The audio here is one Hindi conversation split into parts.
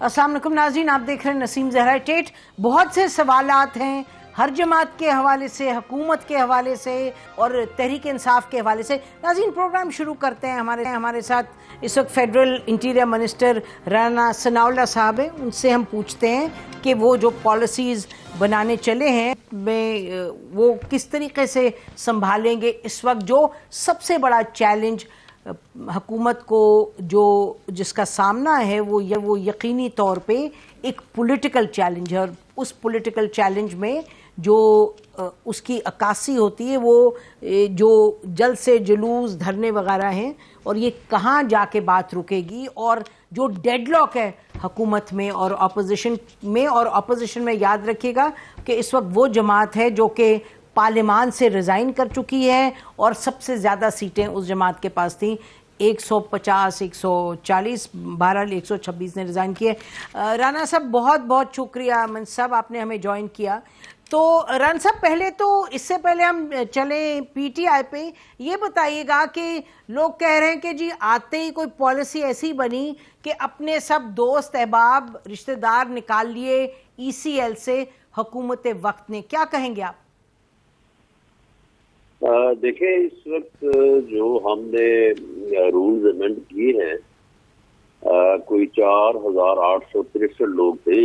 अस्सलाम वालेकुम नाज़रीन, आप देख रहे हैं नसीम ज़हरा टेट। बहुत से सवालात हैं हर जमात के हवाले से, हुकूमत के हवाले से और तहरीक इंसाफ के हवाले से। नाज़रीन, प्रोग्राम शुरू करते हैं। हमारे साथ इस वक्त federal interior minister Rana Sanaullah साहब हैं। उनसे हम पूछते हैं कि वो जो पॉलिसीज़ बनाने चले हैं वो किस तरीके से संभालेंगे इस वक्त जो सबसे बड़ा चैलेंज हुकूमत को जिसका सामना है वो यकीनी तौर पे एक पॉलिटिकल चैलेंज है। और उस पॉलिटिकल चैलेंज में जो उसकी अक्कासी होती है वो जो जल्द से जुलूस धरने वगैरह हैं, और ये कहाँ जाके बात रुकेगी, और जो डेडलॉक है हुकूमत में और अपोजिशन में याद रखिएगा कि इस वक्त वो जमात है जो कि पार्लियामान से रिज़ाइन कर चुकी है और सबसे ज़्यादा सीटें उस जमात के पास थी, 150, 140, बहरहाल 126 ने रिज़ाइन किए। राना साहब, बहुत बहुत शुक्रिया मन साहब, आपने हमें ज्वाइन किया। तो राना साहब, पहले तो इससे पहले हम चले पीटीआई पे, ये बताइएगा कि लोग कह रहे हैं कि जी आते ही कोई पॉलिसी ऐसी बनी कि अपने सब दोस्त अहबाब रिश्तेदार निकाल लिए ईसीएल से हुकूमत वक्त ने, क्या कहेंगे आप? देखिए, इस वक्त जो हमने रूल्स अमेंड किए हैं, कोई 4,863 लोग थे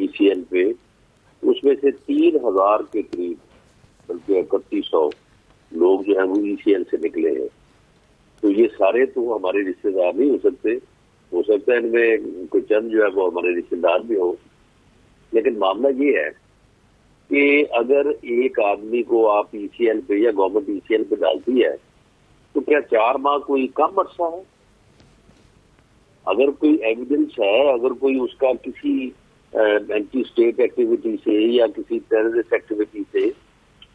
ईसीएल पे, उसमें से 3,000 के करीब, बल्कि 3,100 लोग जो है वो ईसीएल से निकले हैं। तो ये सारे तो हमारे रिश्तेदार नहीं हो सकते, हो सकता है इनमें कोई चंद जो है वो हमारे रिश्तेदार भी हो। लेकिन मामला ये है कि अगर एक आदमी को आप ईसीएल पे या गवर्नमेंट ईसीएल पे डालती है तो क्या 4 माह कोई कम अर्सा है? अगर कोई एविडेंस है, अगर कोई उसका किसी एंटी स्टेट एक्टिविटी से या किसी टेररिस्ट एक्टिविटी से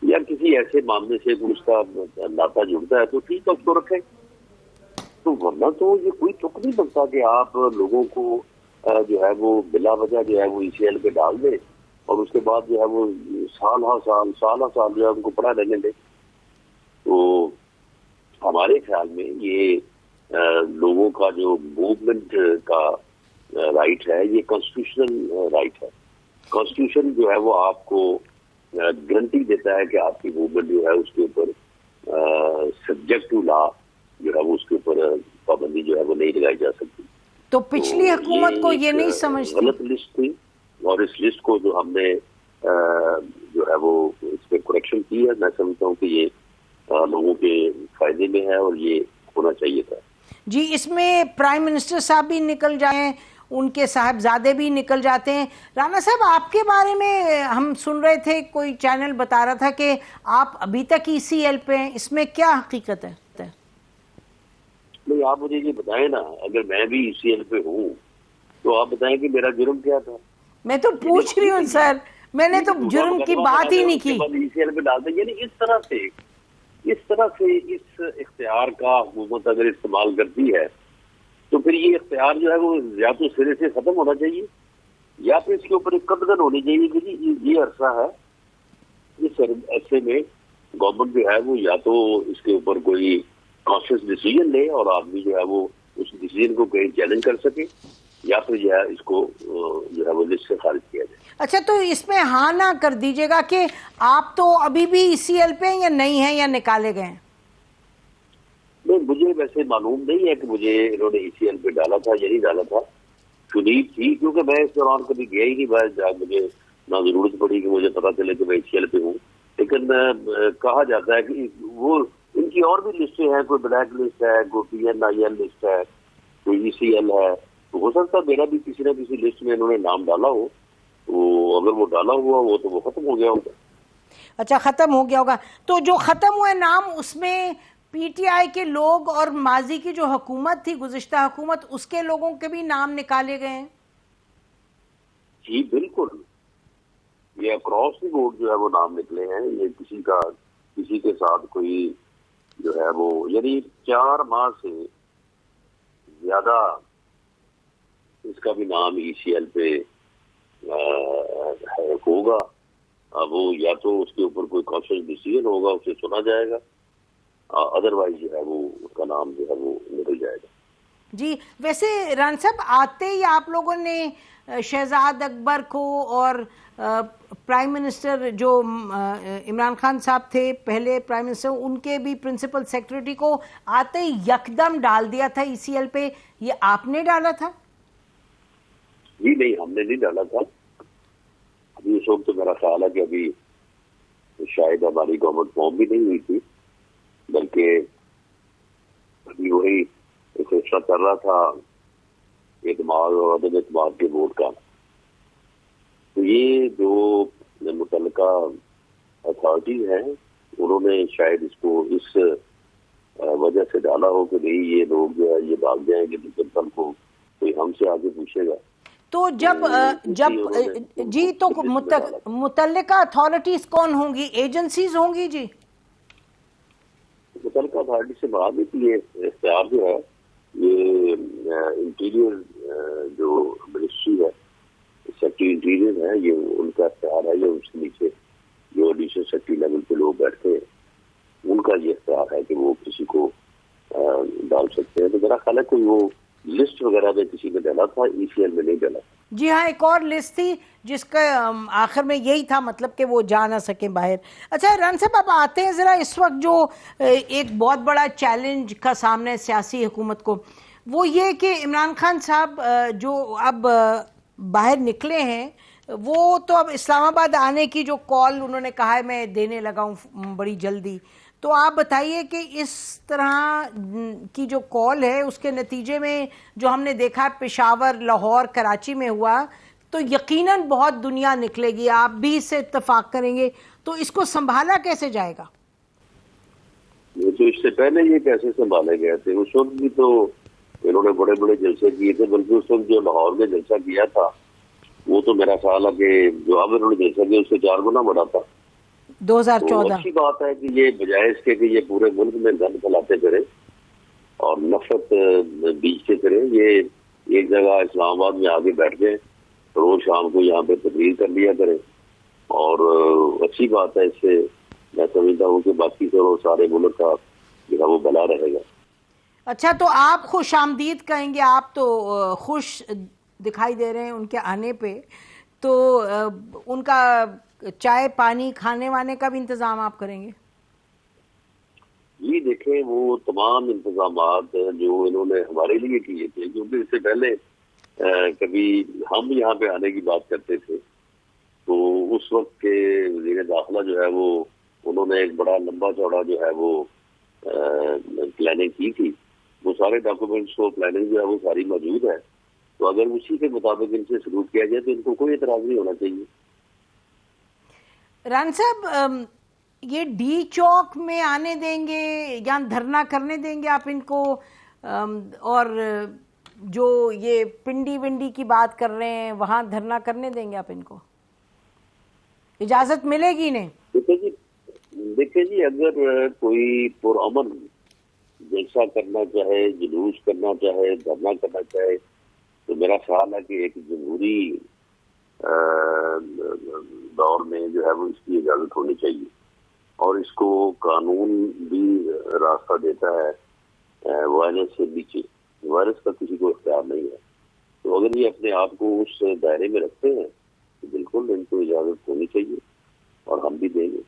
या किसी ऐसे मामले से उसका नाता जुड़ता है तो ठीक है, उसको रखें। तो वरना तो ये कोई तुक नहीं बनता कि आप लोगों को जो है वो बिला वजह जो है वो ईसीएल पे डाल दे और उसके बाद जो है वो साल जो है उनको पढ़ा रहने दे। तो हमारे ख्याल में ये लोगों का जो मूवमेंट का राइट है, ये कॉन्स्टिट्यूशनल राइट है। कॉन्स्टिट्यूशन जो है वो आपको गारंटी देता है कि आपकी मूवमेंट जो है उसके ऊपर सब्जेक्ट टू लॉ जो है वो उसके ऊपर पाबंदी जो है वो नहीं लगाई जा सकती। तो पिछली हुकूमत को ये नहीं समझती, गलत लिस्ट थी, और इस लिस्ट को जो हमने जो है वो इस पे करेक्शन की है। मैं समझता हूँ कि ये लोगों के फायदे में है और ये होना चाहिए था जी। इसमें प्राइम मिनिस्टर साहब भी निकल जाए, उनके साहबजादे भी निकल जाते हैं। राना साहब, आपके बारे में हम सुन रहे थे, कोई चैनल बता रहा था कि आप अभी तक ईसीएल पे हैं, इसमें क्या हकीकत है? नहीं, आप मुझे ये बताएं ना, अगर मैं भी ईसीएल पे हूँ तो आप बताएं कि मेरा जुर्म क्या था। मैं तो पूछ रही हूँ सर, मैंने तो जुर्म की बात ही नहीं की। ईसीएल पे डालते, यानी इस तरह से इस इख्तियार का हुकूमत अगर इस्तेमाल करती है तो फिर ये इख्तियार जो है वो या तो सिरे से खत्म होना चाहिए या फिर इसके ऊपर एक कदगन होनी चाहिए कि जी ये अरसा है, इस अरसे में गवर्नमेंट जो है वो या तो इसके ऊपर कोई कॉन्शियस डिसीजन ले और आदमी जो है वो उस डिसीजन को कहीं चैलेंज कर सके, या फिर जो है इसको जो है वो लिस्ट से खारिज किया जाए। अच्छा, तो इसमें हाँ ना कर दीजिएगा कि आप तो अभी भी ईसीएल पे या नहीं है या निकाले गए हैं? नहीं, मुझे वैसे मालूम नहीं है कि मुझे इन्होंने ईसीएल पे डाला था या नहीं डाला था। सुनील थी, क्योंकि मैं इस दौरान कभी गया ही नहीं बाहर, मुझे ना जरूरत पड़ी कि मुझे पता चले कि मैं ईसीएल पे हूँ। लेकिन कहा जाता है कि वो इनकी और भी लिस्टें हैं, कोई ब्लैक लिस्ट है, कोई PNIL लिस्ट है, कोई ईसीएल है। तो हो सकता है मेरा भी किसी न किसी लिस्ट में इन्होंने नाम डाला हो, तो अगर वो डाला हुआ हो तो वो खत्म हो गया होगा। अच्छा, खत्म हो गया होगा। तो जो खत्म हुआ नाम, उसमें पीटीआई के लोग और माजी की जो हुकूमत थी, गुज़िश्ता हुकूमत, उसके लोगों के भी नाम निकाले गए हैं? जी बिल्कुल, ये अक्रॉस द बोर्ड जो है वो नाम निकले हैं। ये किसी के साथ कोई जो है वो, यानी 4 माह से ज्यादा इसका भी नाम ईसीएल पे होगा। वो या तो उसके ऊपर कोई कॉन्शियस डिसीजन होगा, उसे सुना जाएगा, अदरवाइज जो है वो उसका नाम जो है वो निकल जाएगा। जी, वैसे राना साहब आते ही आप लोगों ने शहजाद अकबर को और प्राइम मिनिस्टर जो इमरान खान साहब थे पहले प्राइम मिनिस्टर, उनके भी प्रिंसिपल सेक्रेटरी को आते ही यकदम डाल दिया था ईसीएल पे, ये आपने डाला था? जी नहीं, हमने नहीं डाला था। अभी उस वक्त तो मेरा ख्याल है कि अभी शायद हमारी गवर्नमेंट फॉर्म भी नहीं हुई थी, बल्कि अभी वही फैसला कर रहा था एतमाद और अदम एतमाद के वोट का। तो ये जो मुतल्लिका अथॉरिटी है उन्होंने शायद इसको इस वजह से डाला हो कि नहीं ये लोग जो है ये भाग जाएंगे तो फिर कल को कोई हमसे आगे पूछेगा। तो जब जी तो मुतल्लिका अथॉरिटीज कौन होंगी, एजेंसीज होंगी? जी मुतल्लिका अथॉरिटी से बात नहीं की, ये इख्तियार जो है ये इंटीरियर जो मिनिस्ट्री है, सेक्रेटरी इंटीरियर है, ये उनका इख्तियार है। ये उसके नीचे जो एडिशनल सेक्रेटरी लेवल पे लोग बैठते हैं उनका ये इख्तियार है कि वो किसी को डाल सकते हैं। तो मेरा ख्याल है कोई वो लिस्ट वगैरह में किसी ने डाला था, ईसीएल में नहीं डाला। जी हाँ, एक और लिस्ट थी जिसका आखिर में यही था, मतलब कि वो जा ना सके बाहर। अच्छा राना साहब, आप आते हैं ज़रा इस वक्त जो एक बहुत बड़ा चैलेंज का सामने है सियासी हुकूमत को, वो ये कि इमरान खान साहब जो अब बाहर निकले हैं, वो तो अब इस्लामाबाद आने की जो कॉल उन्होंने कहा है मैं देने लगा हूँ बड़ी जल्दी। तो आप बताइए कि इस तरह की जो कॉल है उसके नतीजे में जो हमने देखा पेशावर, लाहौर, कराची में हुआ, तो यकीनन बहुत दुनिया निकलेगी, आप भी इससे इत्तेफाक करेंगे। तो इसको संभाला कैसे जाएगा? ये तो इससे पहले ये कैसे संभाले गए थे? उस वक्त भी तो इन्होंने बड़े बड़े जलसे किए थे, बल्कि उस वक्त जो लाहौर में जलसा किया था वो तो मेरा ख्याल है कि जो अब इन्होंने जलसा किया उससे 4 गुना बड़ा था 2014। तो अच्छी बात है कि ये बजाय इसके कि ये पूरे मुल्क में गंद फैलाते फिरे और नफरत बीजते फिरे, ये एक जगह इस्लामाबाद में आके बैठ गए, रोज शाम को यहाँ पे तकरीर कर लिया करें। और अच्छी बात है, इससे मैं समझता हूँ कि बाकी तो सारे मुल्क का जो है वो भला रहेगा। अच्छा, तो आप खुश आमदीद कहेंगे, आप तो खुश दिखाई दे रहे हैं उनके आने पे, तो उनका चाय पानी खाने वाने का भी इंतजाम आप करेंगे? जी देखें, वो तमाम इंतजामात जो इन्होंने हमारे लिए किए थे, क्योंकि इससे पहले कभी हम यहाँ पे आने की बात करते थे तो उस वक्त के वज़ीर दाखिला जो है वो उन्होंने एक बड़ा लंबा चौड़ा जो है वो प्लानिंग की थी। वो सारे डॉक्यूमेंट्स को प्लानिंग जो है वो सारी मौजूद है, तो अगर उसी के मुताबिक इनसे सलूक किया जाए तो इनको कोई एतराज नहीं होना चाहिए। राना साहब, ये डी चौक में आने देंगे या धरना करने देंगे आप इनको? और जो ये पिंडी विंडी की बात कर रहे हैं वहां धरना करने देंगे आप इनको? इजाजत मिलेगी नहीं? देखिए जी, अगर कोई पुरअमन जलसा करना चाहे, जुलूस करना चाहे, धरना करना चाहे, तो मेरा ख्याल है कि एक जमहूरी दौर में जो है वो इसकी इजाजत होनी चाहिए और इसको कानून भी रास्ता देता है वायरस से नीचे। वायरस का किसी को इख्तियार नहीं है, तो अगर ये अपने आप को उस दायरे में रखते हैं तो बिल्कुल इनको इजाजत होनी चाहिए और हम भी देंगे।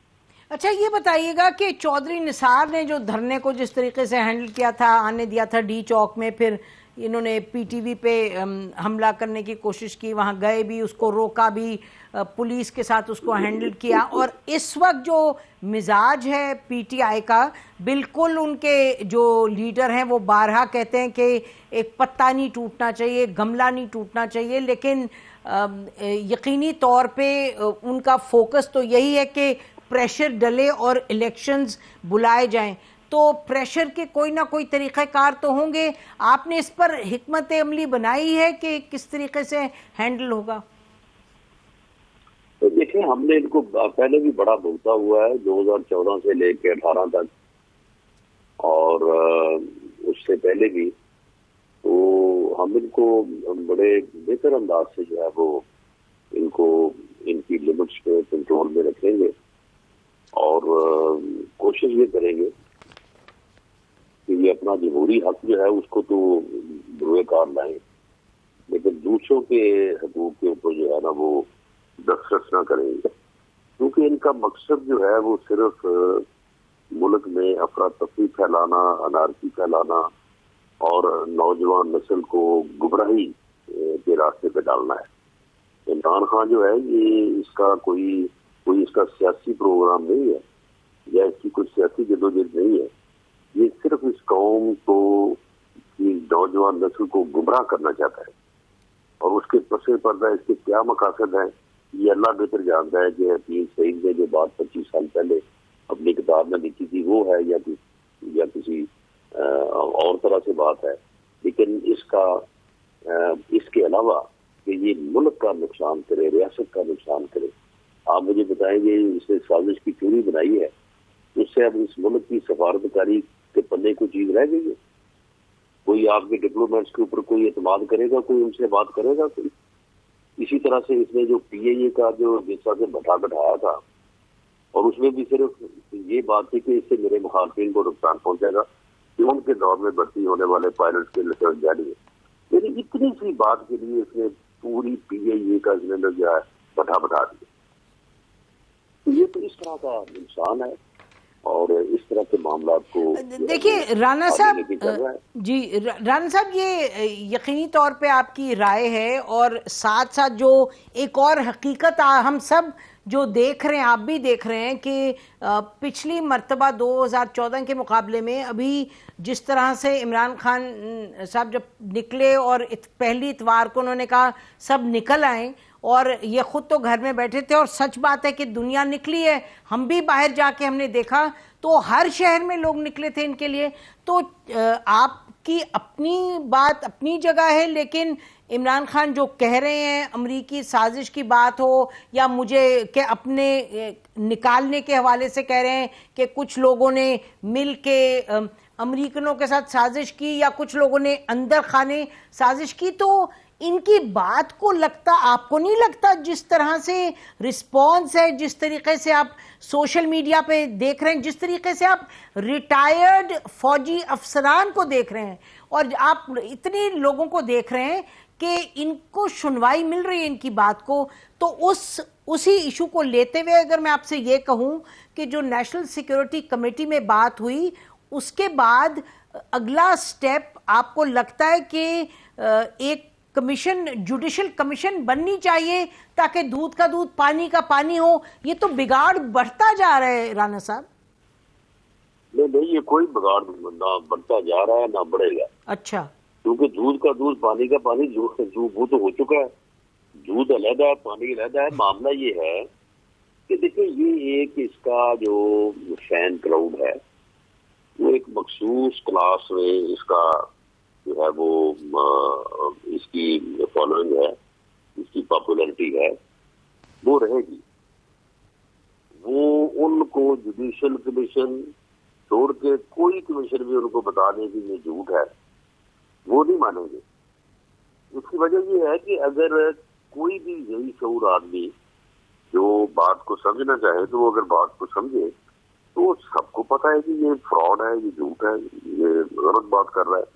अच्छा, ये बताइएगा कि चौधरी निसार ने जो धरने को जिस तरीके से हैंडल किया था, आने दिया था डी चौक में, फिर इन्होंने पीटीवी पे हमला करने की कोशिश की, वहां गए भी, उसको रोका भी, पुलिस के साथ उसको हैंडल किया, और इस वक्त जो मिजाज है पीटीआई का, बिल्कुल उनके जो लीडर हैं वो बारहा कहते हैं कि एक पत्ता नहीं टूटना चाहिए, गमला नहीं टूटना चाहिए, लेकिन यकीनी तौर पे उनका फोकस तो यही है कि प्रेशर डले और इलेक्शंस बुलाए जाएं। तो प्रेशर के कोई ना कोई तरीक़ेकार तो होंगे, आपने इस पर हिकमत अमली बनाई है कि किस तरीके से हैंडल होगा? तो देखिए, हमने इनको पहले भी बड़ा भुगता हुआ है 2014 से लेकर 18 तक और उससे पहले भी, तो हम इनको बड़े बेहतर अंदाज से जो है वो इनको इनकी लिमिट्स पे कंट्रोल में रखेंगे और कोशिश ये करेंगे कि ये अपना जमहूरी हक जो है उसको तो रोएकार लाएं, लेकिन दूसरों के हकूक के ऊपर जो है ना वो दस्तरस ना करेंगे, क्योंकि इनका मकसद जो है वो सिर्फ मुल्क में अफरा तफरी फैलाना, अनारकी फैलाना और नौजवान नस्ल को गुमराही के रास्ते पे डालना है। इमरान खान जो है ये इसका कोई इसका सियासी प्रोग्राम नहीं है या इसकी कोई सियासी जदोजहद नहीं है। ये सिर्फ इस कौम को, नौजवान नस्ल को गुमराह करना चाहता है और उसके पसे पर्दा इसके क्या मकासद है ये अल्लाह बेहतर जानता है। कि हकीम सईद ने जो बात 25 साल पहले अपनी किताब में लिखी थी वो है या किसी और तरह से बात है, लेकिन इसके अलावा कि ये मुल्क का नुकसान करे, रियासत का नुकसान करे। आप मुझे बताएंगे इसने साजिश की चोरी बनाई है, उससे अब इस मुल्क की सफारतकारी के पन्ने कोई चीज रह गई है? कोई आपके डिप्लोमेट्स के ऊपर कोई एतमाद करेगा, कोई उनसे बात करेगा कोई? इसी तरह से इसने जो PIA का जो जिस तरह से बैठाया था और उसमें भी सिर्फ ये बात थी कि इससे मेरे मुखालफिन को नुकसान पहुंचेगा कि उनके दौर में भर्ती होने वाले पायलट के लिस्ट जारी है। यानी इतनी सी बात के लिए इसने पूरी PIA का इसने जो है बैठा दिया। तो ये तो इस तरह का नुकसान है और इस तरह के मामला को देखिए राणा साहब जी, राणा साहब ये यकीनी तौर पे आपकी राय है और साथ साथ जो एक और हकीकत हम सब जो देख रहे हैं, आप भी देख रहे हैं कि पिछली मर्तबा 2014 के मुकाबले में अभी जिस तरह से इमरान खान साहब जब निकले और पहली इतवार को उन्होंने कहा सब निकल आए और ये खुद तो घर में बैठे थे और सच बात है कि दुनिया निकली है, हम भी बाहर जाके हमने देखा तो हर शहर में लोग निकले थे इनके लिए। तो आपकी अपनी बात अपनी जगह है, लेकिन इमरान खान जो कह रहे हैं अमरीकी साजिश की बात हो या मुझे के अपने निकालने के हवाले से कह रहे हैं कि कुछ लोगों ने मिल के अमरीकनों के साथ साजिश की या कुछ लोगों ने अंदर खाने साजिश की, तो इनकी बात को लगता, आपको नहीं लगता जिस तरह से रिस्पॉन्स है, जिस तरीके से आप सोशल मीडिया पे देख रहे हैं, जिस तरीके से आप रिटायर्ड फौजी अफसरान को देख रहे हैं और आप इतने लोगों को देख रहे हैं कि इनको सुनवाई मिल रही है इनकी बात को, तो उसी इशू को लेते हुए अगर मैं आपसे ये कहूं कि जो नेशनल सिक्योरिटी कमेटी में बात हुई उसके बाद अगला स्टेप आपको लगता है कि एक कमीशन, जुडिशियल कमीशन बननी चाहिए ताकि दूध का दूध पानी का पानी हो? ये तो बिगाड़ बढ़ता जा रहा है राणा साहब। नहीं, ये कोई बिगाड़ ना बढ़ता जा रहा है ना बढ़ेगा। अच्छा, क्योंकि दूध का दूध पानी का पानी वो तो हो चुका है। दूध अलग है, पानी अलग है। मामला ये है कि देखिए ये एक इसका जो फैन क्राउड है वो एक मखसूस क्लास में इसका जो है वो इसकी फॉलोइंग है, इसकी पॉपुलैरिटी है, वो रहेगी। वो उनको जुडिशियल कमीशन छोड़ के कोई कमीशन भी उनको बता दें कि ये झूठ है, वो नहीं मानेंगे। उसकी वजह ये है कि अगर कोई भी यही शऊर आदमी जो बात को समझना चाहे तो वो अगर बात को समझे तो सबको पता है कि ये फ्रॉड है, ये झूठ है, ये गलत बात कर रहा है,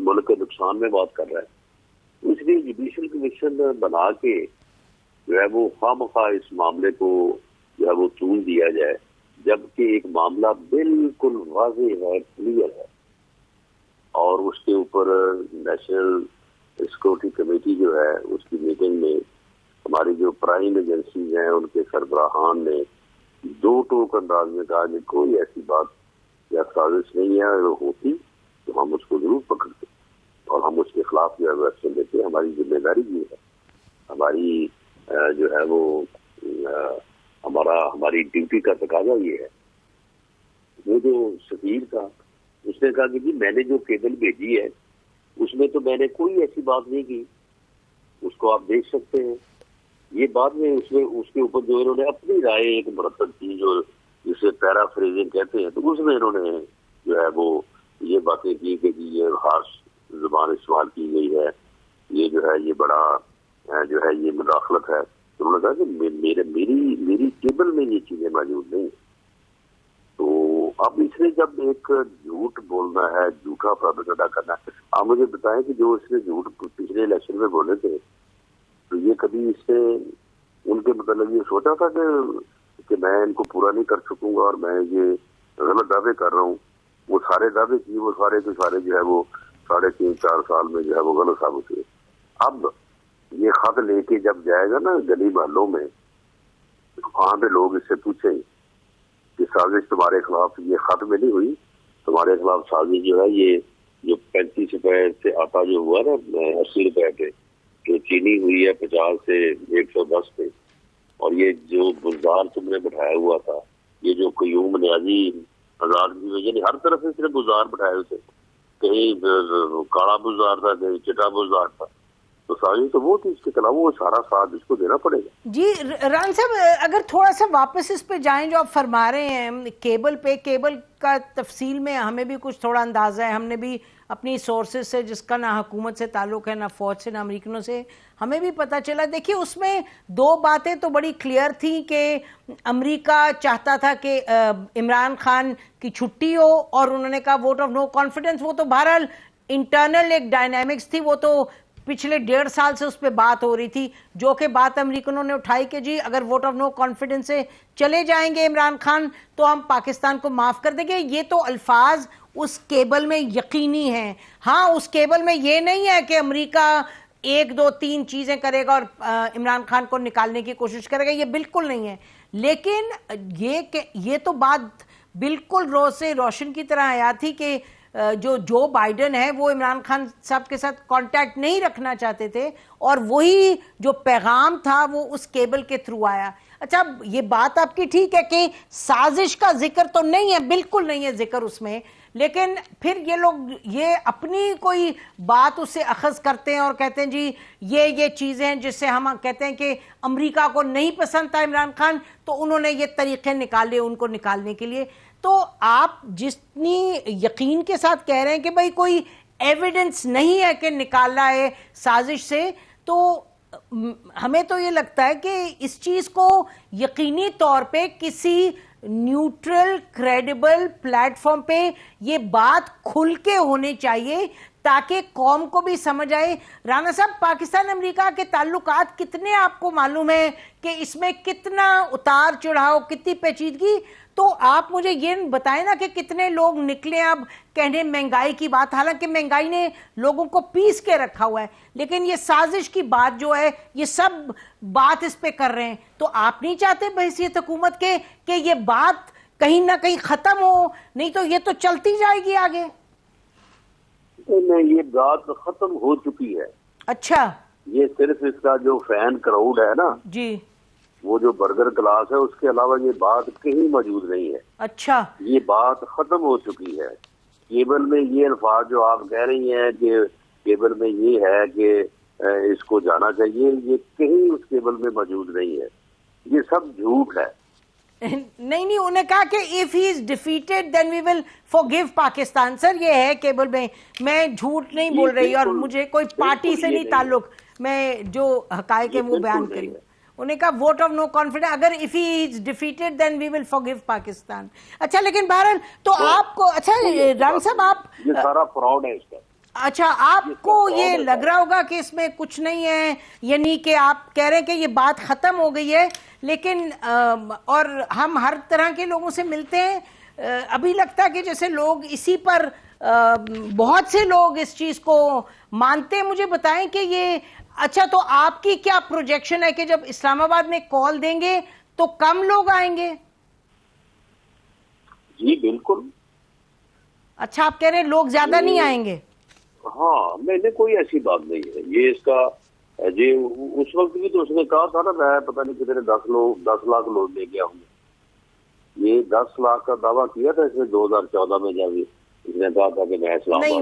मुल्क के नुकसान में बात कर रहा है। इसलिए जुडिशियल कमीशन बना के जो है वो खामखा इस मामले को जो है वो तूल दिया जाए, जबकि एक मामला बिल्कुल वाज़ेह है, क्लियर है और उसके ऊपर नेशनल सिक्योरिटी कमेटी जो है उसकी मीटिंग में हमारी जो प्राइम एजेंसीज हैं उनके सरबराहान ने दो टोक अंदाज में कहा कि कोई ऐसी बात या साजिश नहीं है, अगर होती तो हम उसको जरूर पकड़ते और हम उसके खिलाफ जो है एक्शन लेते। हमारी जिम्मेदारी ये है, हमारी जो है वो हमारी ड्यूटी का तकाजा ये है। वो जो सफीर था उसने कहा कि जी मैंने जो केबल भेजी है उसमें तो मैंने कोई ऐसी बात नहीं की, उसको आप देख सकते हैं। ये बाद में उसके ऊपर जो इन्होंने अपनी राय एक मुरतब की, जो जिसे पैराफ्रेजिंग कहते हैं, तो उसमें इन्होंने जो है वो ये बातें की कि ये हार्श जुबान इस्तेमाल की गई है, ये जो है ये बड़ा जो है ये मुदाखलत है। तो उन्होंने कहा कि मेरी टेबल में ये चीजें मौजूद नहीं। तो अब इसने जब एक झूठ बोलना है, झूठा प्रोपेगेंडा करना है, आप मुझे बताएं कि जो इसने झूठ पिछले इलेक्शन में बोले थे, तो ये कभी इससे उनके मतलब ये सोचा था कि मैं इनको पूरा नहीं कर सकूंगा और मैं ये गलत दावे कर रहा हूँ? वो सारे दावे किए, वो सारे के सारे जो है वो 3.5-4 साल में जो है वो गलत साबित हुए। अब ये खत लेके जब जाएगा ना गली मोहल्लों में, तो वहां पे लोग इससे पूछें कि साजिश तुम्हारे खिलाफ ये खत में नहीं हुई, तुम्हारे खिलाफ साजिश जो है ये जो 35 रुपए से आटा जो हुआ ना 80 रुपए पे, जो चीनी हुई है 50 से 110 पे, और ये जो बुजदार तुमने बैठाया हुआ था, ये जो कयूम न्याजी आजाद यानी हर तरफ से इसने बुजदार बैठाए थे, कहीं काला बुजदार था, कहीं चिटा बुजदार था, तो साजिश तो वो थी, इसके खिलाफ वो सारा साथ इसको देना पड़ेगा। जी रान साहब, अगर थोड़ा सा वापस इस पे जाएं जो आप फरमा रहे हैं केबल का तफसील में हमें भी कुछ थोड़ा अंदाजा है, हमने भी अपनी सोर्सेज से, जिसका ना हुकूमत से ताल्लुक है, ना फौज से, ना अमरीकनों से, हमें भी पता चला। देखिए उसमें दो बातें तो बड़ी क्लियर थी कि अमेरिका चाहता था कि इमरान खान की छुट्टी हो, और उन्होंने कहा वोट ऑफ नो कॉन्फिडेंस। वो तो बहरहाल इंटरनल एक डायनामिक्स थी, वो तो पिछले 1.5 साल से उस पर बात हो रही थी, जो कि बात अमेरिकनों ने उठाई कि जी अगर वोट ऑफ नो कॉन्फिडेंस से चले जाएंगे इमरान खान तो हम पाकिस्तान को माफ कर देंगे। ये तो अल्फाज उस केबल में यकीनी हैं। हाँ, उस केबल में ये नहीं है कि अमेरिका 1, 2, 3 चीजें करेगा और इमरान खान को निकालने की कोशिश करेगा, ये बिल्कुल नहीं है। लेकिन ये तो बात बिल्कुल रोज से रोशन की तरह आया थी कि जो बाइडेन है वो इमरान खान साहब के साथ कांटेक्ट नहीं रखना चाहते थे, और वही जो पैगाम था वो उस केबल के थ्रू आया। अच्छा, ये बात आपकी ठीक है कि साजिश का जिक्र तो नहीं है, बिल्कुल नहीं है जिक्र उसमें, लेकिन फिर ये लोग ये अपनी कोई बात उससे अखज़ करते हैं और कहते हैं जी ये चीज़ें हैं जिससे हम कहते हैं कि अमेरिका को नहीं पसंद था इमरान खान, तो उन्होंने ये तरीक़े निकाले उनको निकालने के लिए। तो आप जितनी यकीन के साथ कह रहे हैं कि भाई कोई एविडेंस नहीं है कि निकाला है साजिश से, तो हमें तो ये लगता है कि इस चीज़ को यकीनी तौर पे किसी न्यूट्रल क्रेडिबल प्लेटफॉर्म पे ये बात खुल के होनी चाहिए ताकि कौम को भी समझ आए। राना साहब, पाकिस्तान अमेरिका के ताल्लुकात कितने आपको मालूम है कि इसमें कितना उतार चढ़ाव, कितनी पेचीदगी, तो आप मुझे ये बताएं ना कि कितने लोग निकले अब कहने महंगाई की बात, हालांकि महंगाई ने लोगों को पीस के रखा हुआ है, लेकिन ये साजिश की बात जो है ये सब बात इस पे कर रहे हैं। तो आप नहीं चाहते बहैसियत हुकूमत के कि ये बात कहीं ना कहीं खत्म हो, नहीं तो ये तो चलती जाएगी आगे। नहीं, ये बात खत्म हो चुकी है। अच्छा, ये सिर्फ इसका जो फैन क्राउड है ना जी, वो जो बर्गर क्लास है, उसके अलावा ये बात कहीं मौजूद नहीं है। अच्छा, ये बात खत्म हो चुकी है। केबल में ये अल्फाज जो आप कह रही हैं कि केबल में ये है कि इसको जाना चाहिए, ये कहीं उस केबल में मौजूद नहीं है। ये सब झूठ है। नहीं, उन्हें कहा कि if he is defeated then we will forgive Pakistan. Sir, ये है केबल में, मैं झूठ नहीं बोल रही और मुझे कोई पार्टी से नहीं ताल्लुक, मैं जो हकायक है वो बयान करी। उन्हें कहा वोट ऑफ नो कॉन्फिडेंस, अगर if he is defeated then we will forgive Pakistan. अच्छा, लेकिन बहरहाल तो आपको, अच्छा राम साहब, आप ये सारा फ्रॉड है इसका। अच्छा, आपको ये लग रहा होगा कि इसमें कुछ नहीं है, यानी कि आप कह रहे हैं कि ये बात खत्म हो गई है, लेकिन और हम हर तरह के लोगों से मिलते हैं, अभी लगता है कि जैसे लोग इसी पर बहुत से लोग इस चीज को मानते हैं। मुझे बताएं कि ये, अच्छा, तो आपकी क्या प्रोजेक्शन है कि जब इस्लामाबाद में कॉल देंगे तो कम लोग आएंगे? जी बिल्कुल। अच्छा, आप कह रहे हैं लोग ज्यादा नहीं आएंगे? हाँ, मैंने कोई ऐसी बात नहीं है। ये इसका जी उस वक्त भी तो उसने कहा था ना, मैं पता नहीं कितने 10 लाख लोग ले गया हूँ। ये 10 लाख का दावा किया था इसने 2014 में, जब इसने कहा था कि मैं इस्लामाबाद नहीं,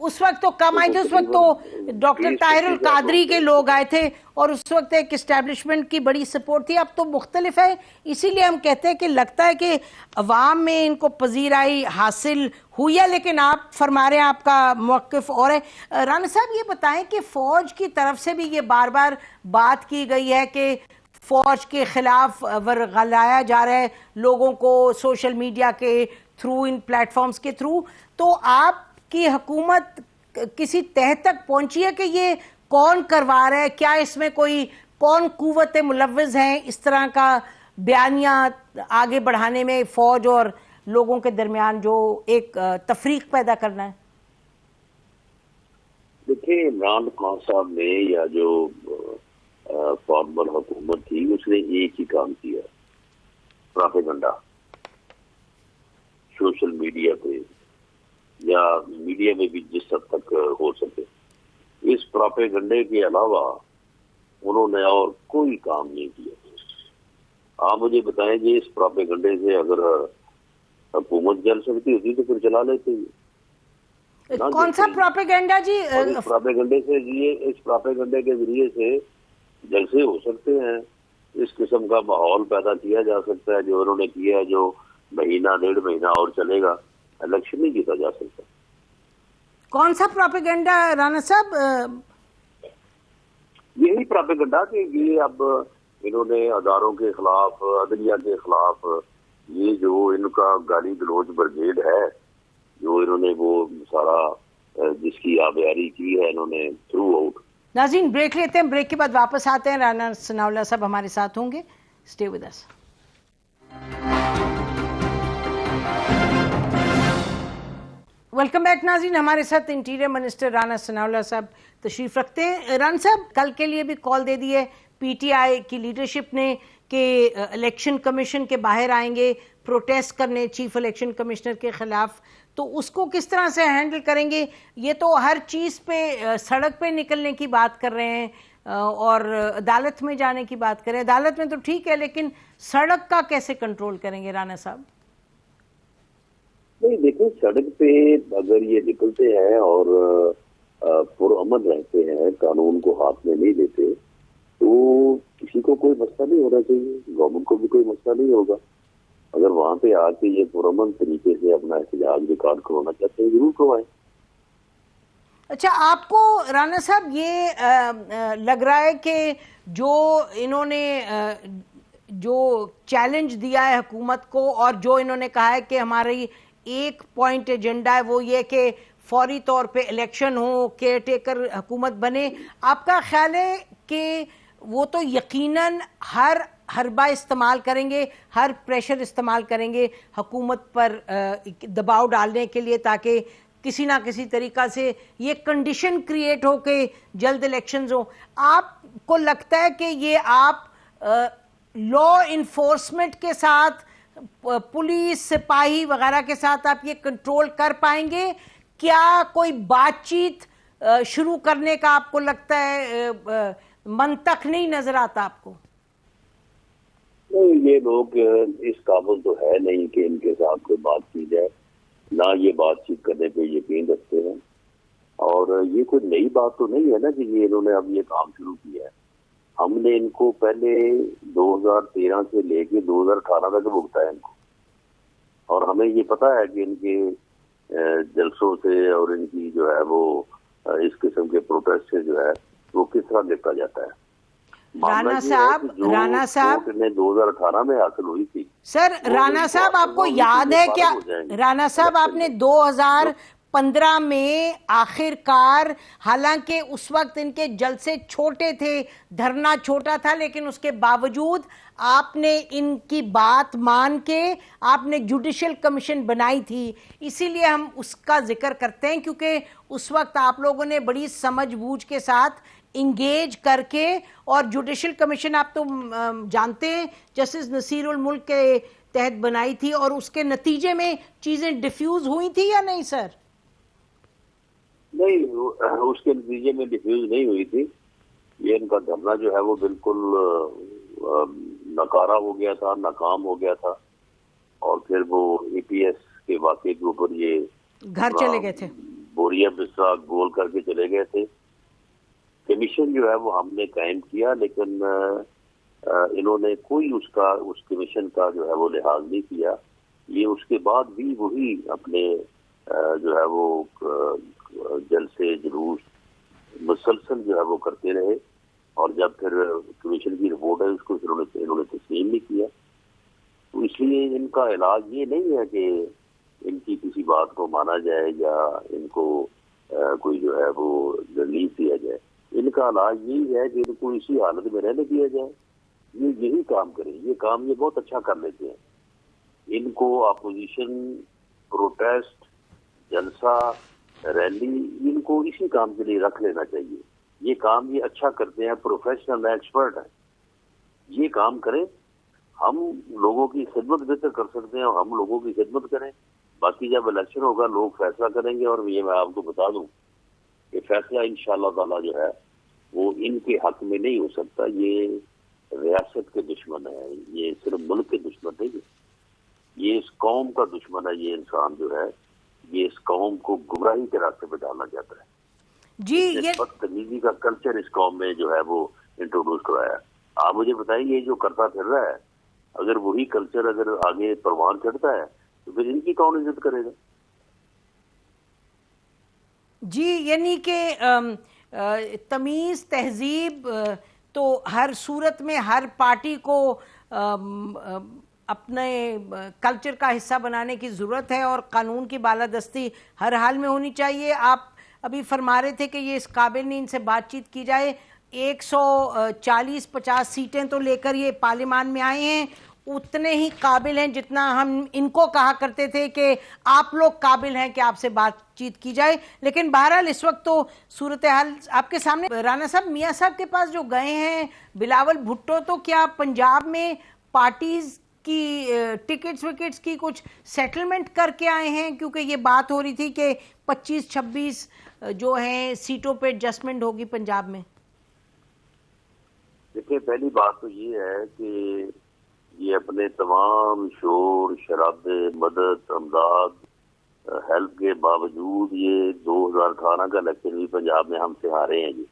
उस वक्त तो कम आए थे, उस वक्त तो डॉक्टर ताहिरुल कादरी के लोग आए थे और उस वक्त एक इस्टेब्लिशमेंट की बड़ी सपोर्ट थी। अब तो मुख्तलिफ है, इसीलिए हम कहते हैं कि लगता है कि अवाम में इनको पजीराई हासिल हुई है, लेकिन आप फरमा रहे हैं आपका मौक़िफ़ और है। राना साहब, ये बताएं कि फौज की तरफ से भी ये बार बार बात की गई है कि फौज के खिलाफ वर्गलाया जा रहा है लोगों को सोशल मीडिया के थ्रू, इन प्लेटफॉर्म्स के थ्रू, तो आपकी हुकूमत किसी तह तक पहुंची है कि ये कौन करवा रहा है? क्या इसमें कोई कौन कुव्वत मुलव्विज़ हैं इस तरह का बयानिया आगे बढ़ाने में, फौज और लोगों के दरमियान जो एक तफरीक पैदा करना है? देखिए, इमरान खान साहब ने या जो फॉर्मर हुकूमत थी उसने एक ही काम किया, प्रोपेगेंडा। सोशल मीडिया पे या मीडिया में भी जिस हद तक हो सके, इस प्रोपेगेंडे के अलावा उन्होंने और कोई काम नहीं किया। आप मुझे बताएं कि इस प्रोपेगेंडे से अगर हुकूमत जल सकती होती तो फिर चला लेते ही। कौन सा प्रोपेगेंडा जी? इस प्रोपेगेंडे से इस प्रोपेगेंडे के जरिए से जलसे हो सकते हैं, इस किस्म का माहौल पैदा किया जा सकता है जो उन्होंने किया, जो महीना 1.5 महीना और चलेगा, इलेक्शन नहीं जीता जा सकता। कौन सा प्रोपेगेंडा राणा साहब? यही प्रोपेगेंडा कि ये अब इन्होंने अदारों के खिलाफ, अदलिया के खिलाफ, ये जो इनका गाली गलौज ब्रिगेड है, जो इन्होंने वो सारा जिसकी आबियारी की है इन्होंने थ्रू आउट। नाज़रीन, ब्रेक लेते हैं, ब्रेक के बाद वापस आते हैं। राना सनाउल्लाह साहब हमारे साथ होंगे, stay with us. Welcome back नाज़रीन, हमारे साथ इंटीरियर मिनिस्टर राना सनाउल्लाह साहब तशरीफ रखते हैं। राना साहब, कल के लिए भी कॉल दे दी है पीटीआई की लीडरशिप ने कि इलेक्शन कमीशन के बाहर आएंगे प्रोटेस्ट करने चीफ इलेक्शन कमिश्नर के खिलाफ, तो उसको किस तरह से हैंडल करेंगे? ये तो हर चीज़ पे सड़क पे निकलने की बात कर रहे हैं और अदालत में जाने की बात कर रहे हैं। अदालत में तो ठीक है, लेकिन सड़क का कैसे कंट्रोल करेंगे राना साहब? नहीं, देखो, सड़क पे अगर ये निकलते हैं और पुरअमन रहते हैं, कानून को हाथ में नहीं लेते, तो किसी को कोई मसला नहीं होना चाहिए, गवर्नमेंट को भी कोई मसला नहीं होगा। अगर वहां पे आके ये पुरअमन तरीके से अपना एहतजाज रिकॉर्ड करवाना चाहते हैं, जरूर करवाएं। अच्छा, आपको राना साहब ये लग रहा है कि जो इन्होंने जो चैलेंज दिया है हुकूमत को और जो इन्होंने कहा है कि हमारी एक पॉइंट एजेंडा है वो ये कि फौरी तौर पे इलेक्शन हो, केयर टेकर हुकूमत बने, आपका ख्याल है कि वो तो यकीनन हर हरबा इस्तेमाल करेंगे, हर प्रेशर इस्तेमाल करेंगे हुकूमत पर दबाव डालने के लिए, ताकि किसी ना किसी तरीका से ये कंडीशन क्रिएट हो के जल्द इलेक्शंस हो? आपको लगता है कि ये आप लॉ इन्फोर्समेंट के साथ, पुलिस, सिपाही वगैरह के साथ आप ये कंट्रोल कर पाएंगे? क्या कोई बातचीत शुरू करने का आपको लगता है मंतक नहीं नजर आता आपको? नहीं, ये लोग इस काबिल तो है नहीं कि इनके साथ कोई बात की जाए, ना ये बातचीत करने पे यकीन रखते हैं। और ये कोई नई बात तो नहीं है ना कि ये इन्होंने अब ये काम शुरू किया है। हमने इनको पहले 2013 से लेके 2018 तक भुगता है इनको, और हमें ये पता है कि इनके जलसों से और इनकी जो है वो इस किस्म के प्रोटेस्ट से जो है वो किस तरह देखा जाता है। राना साहब ने 2018 में हासिल हुई थी। सर, राना साहब आपको याद है क्या? राना साहब, आपने 2015 में आखिरकार, हालांकि उस वक्त इनके जलसे छोटे थे, धरना छोटा था, लेकिन उसके बावजूद आपने इनकी बात मान के आपने जुडिशियल कमीशन बनाई थी। इसीलिए हम उसका जिक्र करते हैं क्योंकि उस वक्त आप लोगों ने बड़ी समझबूझ के साथ इंगेज करके, और जुडिशियल कमीशन आप तो जानते हैं जस्टिस नसीर उल मुल्क के तहत बनाई थी, और उसके नतीजे में चीजें डिफ्यूज हुई थी या नहीं सर? नहीं, उसके नतीजे में डिफ्यूज नहीं हुई थी। ये इनका धरना जो है वो बिल्कुल नकारा हो गया था, नाकाम हो गया था, और फिर वो EPS के वाक़े के ऊपर ये घर चले गए थे, बोरिया बिस्सा गोल करके चले गए थे। कमीशन जो है वो हमने कायम किया, लेकिन इन्होंने कोई उस कमीशन का जो है वो लिहाज नहीं किया। ये उसके बाद भी वही अपने जो है वो जलसे जुलूस मुसलसल जो है वो करते रहे, और जब फिर कमीशन की रिपोर्ट है उसको फिर इन्होंने तस्लीम नहीं किया। तो इसलिए इनका इलाज ये नहीं है कि इनकी किसी बात को माना जाए या इनको कोई जो है वो रिलीफ दिया जाए। इनका इलाज यही है कि इनको इसी हालत में रहने दिया जाए, ये यही काम करें। ये काम ये बहुत अच्छा कर लेते हैं। इनको अपोजिशन, प्रोटेस्ट, जलसा, रैली, इनको इसी काम के लिए रख लेना चाहिए। ये काम ये अच्छा करते हैं, प्रोफेशनल एक्सपर्ट है, ये काम करें। हम लोगों की खिदमत बेहतर कर सकते हैं और हम लोगों की खिदमत करें। बाकी जब इलेक्शन होगा लोग फैसला करेंगे, और ये मैं आपको बता दूं कि फैसला इंशाअल्लाह ताला जो है वो इनके हक में नहीं हो सकता। ये रियासत के दुश्मन है, ये सिर्फ मुल्क के दुश्मन नहीं है, ये इस कौम का दुश्मन है। ये इंसान जो है ये इस कौम को गुमराही के रास्ते पे डालना चाहता है जी। ये बदतमीजी का कल्चर इस कौम में जो है वो इंट्रोड्यूस कराया। आप मुझे बताइए, ये जो करता फिर रहा है, अगर वही कल्चर अगर आगे परवान चढ़ता है तो फिर इनकी कौन इज्जत करेगा? जी, यानी कि तमीज़, तहजीब तो हर सूरत में हर पार्टी को अपने कल्चर का हिस्सा बनाने की ज़रूरत है, और कानून की बालादस्ती हर हाल में होनी चाहिए। आप अभी फरमा रहे थे कि ये इस काबिल नहीं इनसे बातचीत की जाए। 140-50 सीटें तो लेकर ये पार्लियामान में आए हैं, उतने ही काबिल हैं जितना हम इनको कहा करते थे कि आप लोग काबिल हैं कि आपसे बातचीत की जाए। लेकिन बहरहाल इस वक्त तो सूरत हाल आपके सामने। राना साहब, मियाँ साहब के पास जो गए हैं बिलावल भुट्टो, तो क्या पंजाब में पार्टीज की टिकट्स विकेट्स की कुछ सेटलमेंट करके आए हैं? क्योंकि ये बात हो रही थी कि 25-26 जो है सीटों पे एडजस्टमेंट होगी पंजाब में। देखिए, पहली बात तो ये है कि ये अपने तमाम शोर शराबे, मदद, अमदाद, हेल्प के बावजूद ये 2018 का इलेक्शन भी पंजाब में हमसे हारे हैं जी।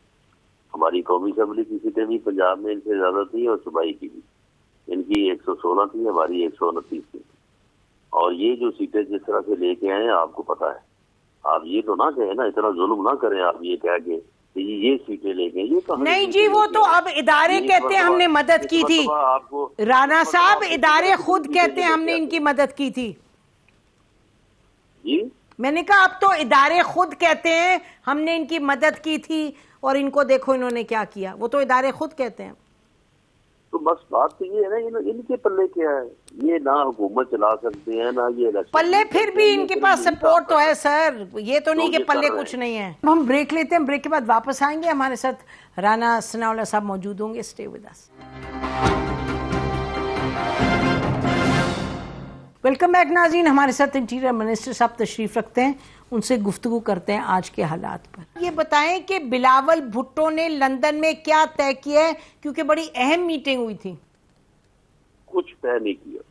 हमारी कौमी असेंबली की सीटें भी पंजाब में इनसे ज्यादा थी और सूबाई की भी। इनकी 116 थी, हमारी 129 थी। और ये जो सीटें जिस तरह से लेके आए हैं आपको पता है। आप ये तो ना कहें ना, इतना जुल्म ना करें आप ये कह के ये सीटें लेके। ये नहीं जी, वो तो अब इदारे कहते हैं हमने मदद की थी। आपको राना साहब, इदारे खुद कहते हैं हमने इनकी मदद की थी जी। मैंने कहा अब तो इदारे खुद कहते हैं हमने इनकी मदद की थी, और इनको देखो इन्होंने क्या किया। वो तो इदारे खुद कहते हैं। तो बस बात तो ये है ना, इनके पल्ले क्या है? ये ना हुकूमत चला सकते हैं ना ये पल्ले, फिर भी इनके पास सपोर्ट तो है सर। ये तो नहीं कि पल्ले कुछ नहीं है। हम ब्रेक लेते हैं, ब्रेक के बाद वापस आएंगे। हमारे साथ राना सनाउल्लाह साहब मौजूद होंगे। Stay with us. Welcome back नाज़रीन। हमारे साथ इंटीरियर मिनिस्टर साहब तशरीफ रखते हैं, उनसे गुफ्तगू करते हैं आज के हालात पर। ये बताएं कि बिलावल भुट्टो ने लंदन में क्या तय किया है, क्योंकि बड़ी अहम मीटिंग हुई थी। कुछ तय नहीं किया।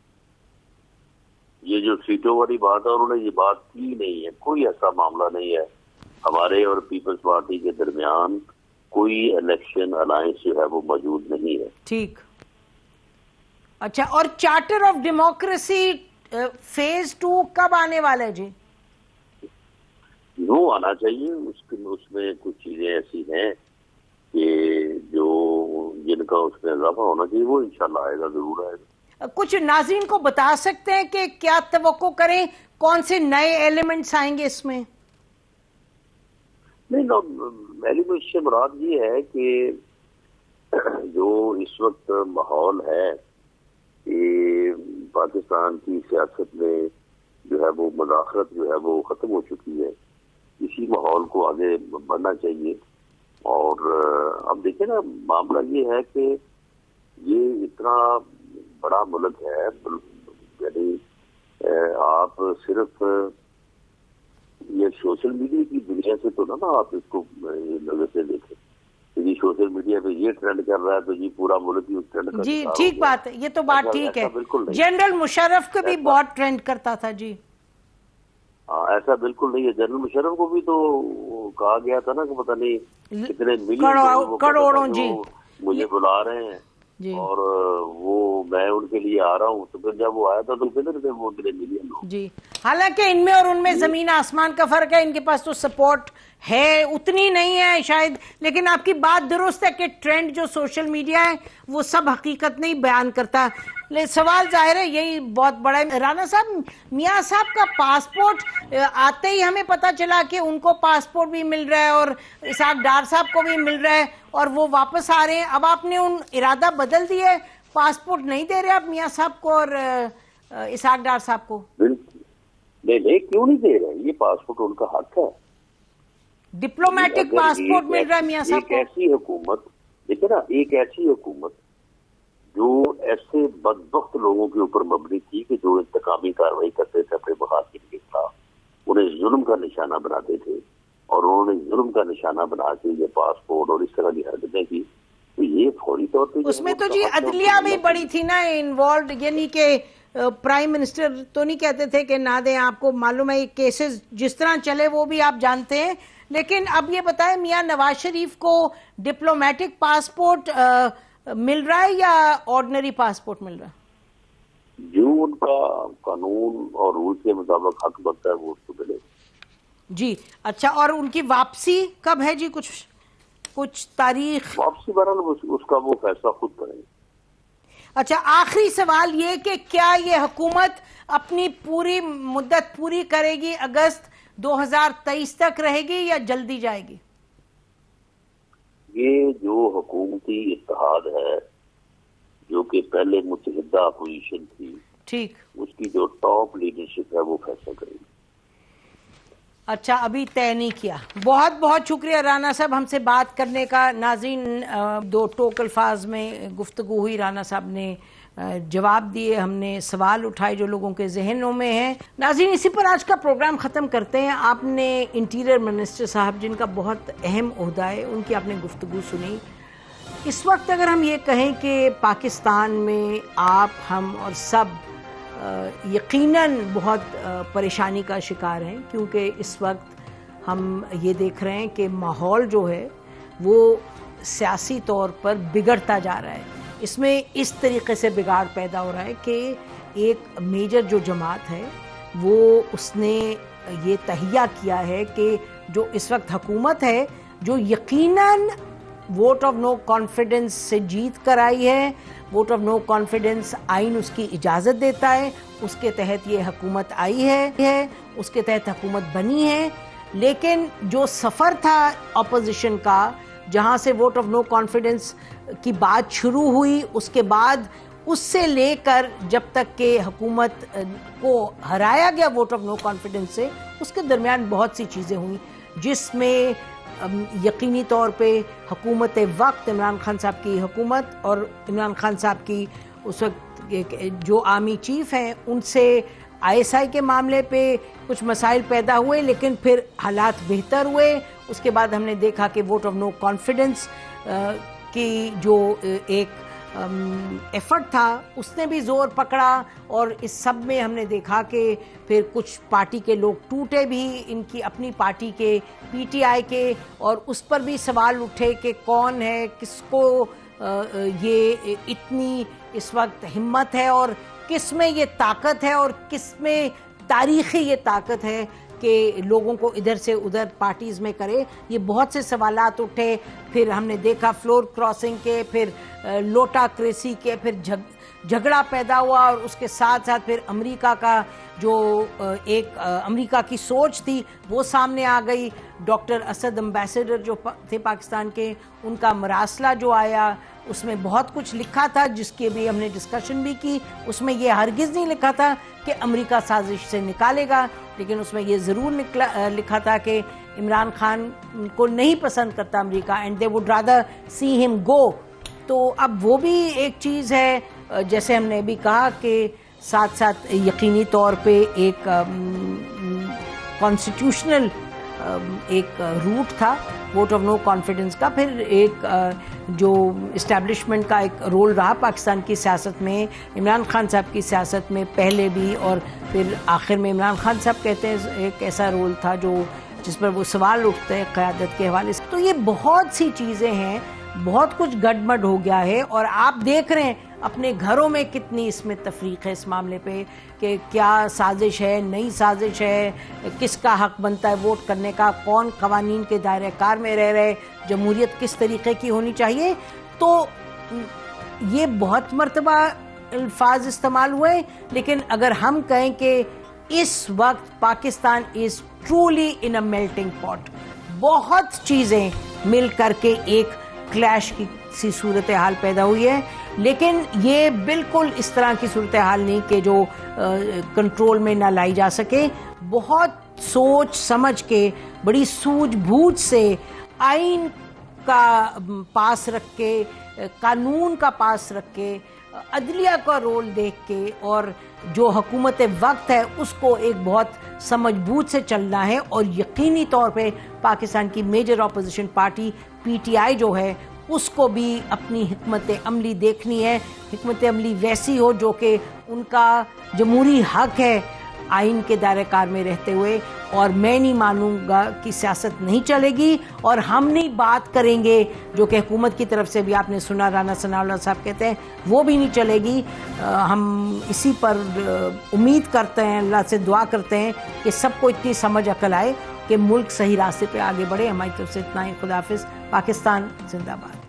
ये जो सीटों वाली बात है उन्होंने ये बात की नहीं है। कोई ऐसा मामला नहीं है। हमारे और पीपल्स पार्टी के दरमियान कोई इलेक्शन अलायंस जो है वो मौजूद नहीं है। ठीक, अच्छा। और चार्टर ऑफ डेमोक्रेसी फेज 2 कब आने वाला है जी? नो आना चाहिए। उसमें कुछ चीजें ऐसी हैं कि जो जिनका उसमें इजाफा होना चाहिए, वो इंशाल्लाह आएगा, जरूर आएगा। कुछ नाज़रीन को बता सकते हैं कि क्या तवक्को करें, कौन से नए एलिमेंट्स आएंगे इसमें? नहीं, एलिमेंट से मुराद ये है कि जो इस वक्त माहौल है कि पाकिस्तान की सियासत में जो है वो मुदाखलत जो है वो खत्म हो चुकी है। इसी माहौल को आगे बढ़ना चाहिए। और अब देखिए ना, मामला ये है कि ये इतना बड़ा मुल्क है, यानी आप सिर्फ ये सोशल मीडिया की दुनिया से तो ना आप इसको नजर से देखें। जी सोशल मीडिया पे ये ट्रेंड कर रहा है तो जी पूरा मुल्क ही उस ट्रेंड का जी ठीक बात है, ये तो बात ठीक है। जनरल मुशर्रफ को भी बहुत ट्रेंड करता था जी। ऐसा बिल्कुल नहीं है। जनरल मुशर्रफ को भी तो कहा गया था ना कि पता नहीं कितने मिलियन करोड़ों जी मुझे बुला रहे हैं और वो मैं उनके लिए आ रहा हूँ। तो फिर जब वो आया था तो किधर थे वो इतने मिलियन लोग जी। हालांकि इनमें और उनमें जमीन आसमान का फर्क है। इनके पास तो सपोर्ट है उतनी नहीं है शायद, लेकिन आपकी बात दुरुस्त है कि ट्रेंड जो सोशल मीडिया है वो सब हकीकत नहीं बयान करता। ले सवाल जाहिर है यही बहुत बड़ा है। राणा साहब, मियां साहब का पासपोर्ट आते ही हमें पता चला कि उनको पासपोर्ट भी मिल रहा है और इसहाक डार साहब को भी मिल रहा है और वो वापस आ रहे हैं। अब आपने उन इरादा बदल दिया, पासपोर्ट नहीं दे रहे आप मियां साहब को और इसहाक डार साहब को? नहीं, क्यों नहीं दे रहे? ये पासपोर्ट उनका हक है। डिप्लोमेटिक पासपोर्ट मिल रहा है मियां साहब को। एक ऐसी हुकूमत, देखिए ना, एक ऐसी हुकूमत जो ऐसे बदबख्त लोगों के ऊपर मबनी थी कि जो इंतकामी कार्रवाई करते थे अपने मुखातिब के खिलाफ, उन्हें जुल्म का निशाना बनाते थे और उन्होंने जुल्म का निशाना बना के ये पासपोर्ट और इस तरह की हरकतें की, तो ये फौरी तौर पर उसमें तो जी अदलिया भी बड़ी थी ना इन्वॉल्व, यानी कि प्राइम मिनिस्टर तो नहीं कहते थे कि ना दें, आपको मालूम है ये केसेस जिस तरह चले वो भी आप जानते हैं। लेकिन अब ये बताएं, मियां नवाज शरीफ को डिप्लोमेटिक पासपोर्ट मिल रहा है या ऑर्डिनरी पासपोर्ट मिल रहा है? जो उनका कानून और रूल के मुताबिक हक बनता है वो उसको मिले जी। अच्छा, और उनकी वापसी कब है जी? कुछ तारीख? वापसी बहरहाल उसका वो फैसला खुद करेंगे। अच्छा, आखिरी सवाल ये कि क्या ये हुकूमत अपनी पूरी मुद्दत पूरी करेगी, अगस्त 2023 तक रहेगी या जल्दी जाएगी? ये जो हुकूमती इत्तेहाद है, जो कि पहले मुत्तहिदा अपोजिशन थी, ठीक, उसकी जो टॉप लीडरशिप है वो फैसला करेगी। अच्छा, अभी तय नहीं किया। बहुत बहुत शुक्रिया राणा साहब हमसे बात करने का। नाज़रीन, दो टोक अल्फाज में गुफ्तगू हुई, राणा साहब ने जवाब दिए, हमने सवाल उठाए जो लोगों के जहनों में हैं। नाज़रीन, इसी पर आज का प्रोग्राम ख़त्म करते हैं। आपने इंटीरियर मिनिस्टर साहब, जिनका बहुत अहम ओहदा है, उनकी आपने गुफ्तगू सुनी। इस वक्त अगर हम ये कहें कि पाकिस्तान में आप, हम और सब यकीनन बहुत परेशानी का शिकार हैं, क्योंकि इस वक्त हम ये देख रहे हैं कि माहौल जो है वो सियासी तौर पर बिगड़ता जा रहा है। इसमें इस तरीके से बिगाड़ पैदा हो रहा है कि एक मेजर जो जमात है वो उसने ये तहिया किया है कि जो इस वक्त हुकूमत है, जो यकीनन वोट ऑफ नो कॉन्फिडेंस से जीत कर आई है, वोट ऑफ नो कॉन्फिडेंस आइन उसकी इजाज़त देता है, उसके तहत ये हुकूमत आई है, उसके तहत हुकूमत बनी है। लेकिन जो सफ़र था अपोजिशन का, जहाँ से वोट ऑफ नो कॉन्फिडेंस की बात शुरू हुई, उसके बाद उससे लेकर जब तक के हुकूमत को हराया गया वोट ऑफ नो कॉन्फिडेंस से, उसके दरमियान बहुत सी चीज़ें हुई जिसमें यकीनी तौर पे हुकूमत वक्त इमरान खान साहब की हुकूमत और इमरान खान साहब की उस वक्त जो आर्मी चीफ हैं उनसे ISI के मामले पे कुछ मसाइल पैदा हुए, लेकिन फिर हालात बेहतर हुए। उसके बाद हमने देखा कि वोट ऑफ नो कॉन्फिडेंस की जो एक एफर्ट था उसने भी जोर पकड़ा, और इस सब में हमने देखा कि फिर कुछ पार्टी के लोग टूटे भी, इनकी अपनी पार्टी के PTI के, और उस पर भी सवाल उठे कि कौन है, किसको ये इतनी इस वक्त हिम्मत है और किस में ये ताकत है और किस में तारीखी ये ताकत है कि लोगों को इधर से उधर पार्टीज में करे। ये बहुत से सवालात उठे। फिर हमने देखा फ्लोर क्रॉसिंग के, फिर लोटाक्रेसी के, फिर झगड़ा पैदा हुआ, और उसके साथ साथ फिर अमेरिका का जो एक अमेरिका की सोच थी वो सामने आ गई। डॉक्टर असद एम्बेसडर जो थे पाकिस्तान के, उनका मरासला जो आया, उसमें बहुत कुछ लिखा था जिसके भी हमने डिस्कशन भी की। उसमें ये हरगिज़ नहीं लिखा था कि अमेरिका साजिश से निकालेगा, लेकिन उसमें ये ज़रूर लिखा था कि इमरान खान को नहीं पसंद करता America, and they would rather see him go. तो अब वो भी एक चीज़ है, जैसे हमने भी कहा कि साथ साथ यकीनी तौर पे एक कॉन्स्टिट्यूशनल एक रूट था वोट ऑफ नो कॉन्फिडेंस का। फिर एक जो इस्टेब्लिशमेंट का एक रोल रहा पाकिस्तान की सियासत में, इमरान खान साहब की सियासत में पहले भी और फिर आखिर में इमरान खान साहब कहते हैं एक ऐसा रोल था जो जिस पर वो सवाल उठते हैं क़यादत के हवाले से। तो ये बहुत सी चीज़ें हैं, बहुत कुछ गड़बड़ हो गया है। और आप देख रहे हैं अपने घरों में कितनी इसमें तफरीक है इस मामले पे कि क्या साजिश है, नई साजिश है, किसका हक बनता है वोट करने का, कौन कवानीन के दायरे कार में रह रहे, जमहूरियत किस तरीके की होनी चाहिए। तो ये बहुत मर्तबा अल्फाज इस्तेमाल हुए, लेकिन अगर हम कहें कि इस वक्त Pakistan is truly in a melting pot, बहुत चीज़ें मिल करके एक क्लैश की सी सूरत हाल पैदा हुई है, लेकिन ये बिल्कुल इस तरह की सूरत हाल नहीं कि जो कंट्रोल में ना लाई जा सके। बहुत सोच समझ के, बड़ी सूझबूझ से, आइन का पास रख के, कानून का पास रख के, अदलिया का रोल देख के, और जो हुकूमत वक्त है उसको एक बहुत समझबूझ से चलना है। और यकीनी तौर पे पाकिस्तान की मेजर अपोजिशन पार्टी पीटीआई जो है उसको भी अपनी हिकमत अमली देखनी है, हिकमत अमली वैसी हो जो कि उनका जमहूरी हक है आइन के दायरे कार में रहते हुए। और मैं नहीं मानूंगा कि सियासत नहीं चलेगी, और हम नहीं बात करेंगे जो कि हुकूमत की तरफ से भी आपने सुना, राना सनाउल्लाह साहब कहते हैं, वो भी नहीं चलेगी। हम इसी पर उम्मीद करते हैं, अल्लाह से दुआ करते हैं कि सबको इतनी समझ अकल आए कि मुल्क सही रास्ते पे आगे बढ़े। हमारी तरफ से इतना ही। खुदा हाफिज़। पाकिस्तान जिंदाबाद।